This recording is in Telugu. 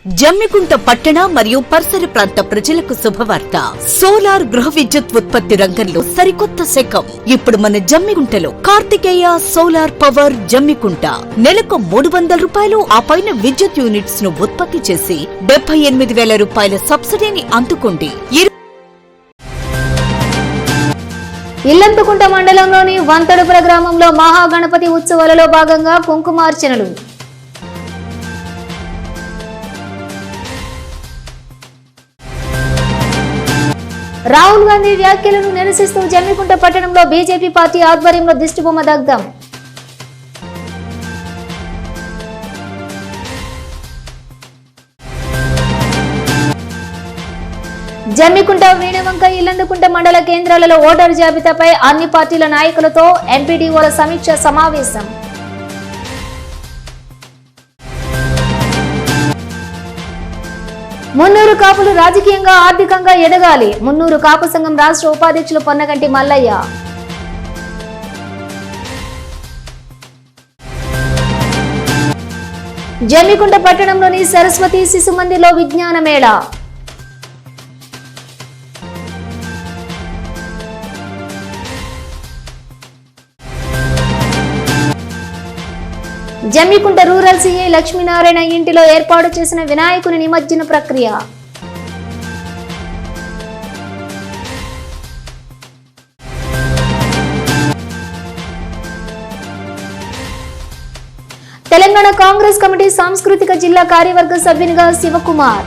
జమ్మికుంట పట్టణ మరియు పరిసర ప్రాంత ప్రజలకు శుభవార్త. సోలార్ గృహ విద్యుత్ ఉత్పత్తి రంగంలో సరికొత్త శకం. ఇప్పుడు మన జమ్మికుంటలో కార్తికేయ సోలార్ పవర్ జమ్మికుంట నెలకు 300 రూపాయలు ఆ పైన విద్యుత్ యూనిట్స్ ను ఉత్పత్తి చేసి 78,000 రూపాయల సబ్సిడీని అందుకోండి. ఇల్లంతకుంట మండలంలోని వంతడుపుర గ్రామంలో మహాగణపతి ఉత్సవాలలో భాగంగా కుంకుమార్చనలు. రాహుల్ గాంధీ వ్యాఖ్యలను నిరసిస్తూ జమ్మికుంట పట్టణంలో బీజేపీ పార్టీ ఆధ్వర్యంలో దిష్టిబొమ్మ దగ్ధం. జమ్మికుంట, వీణవంక, ఇల్లందుకుంట మండల కేంద్రాలలో ఓటరు జాబితాపై అన్ని పార్టీల నాయకులతో ఎంపీడీఓల సమీక్ష సమావేశం. మున్నూరు కాపులు రాజకీయంగా ఆర్థికంగా ఎదగాలి. మున్నూరు కాపు సంఘం రాష్ట్ర ఉపాధ్యక్షులు పొన్నగంటి మల్లయ్య. జమ్మికుంట పట్టణంలోని సరస్వతి శిశు మందిర్లో విజ్ఞాన మేళా. జమ్మికుంట రూరల్ సీఐ లక్ష్మీనారాయణ ఇంటిలో ఏర్పాటు చేసిన వినాయకుని నిమజ్జన ప్రక్రియ. తెలంగాణ కాంగ్రెస్ కమిటీ సాంస్కృతిక జిల్లా కార్యవర్గ సభ్యునిగా శివకుమార్.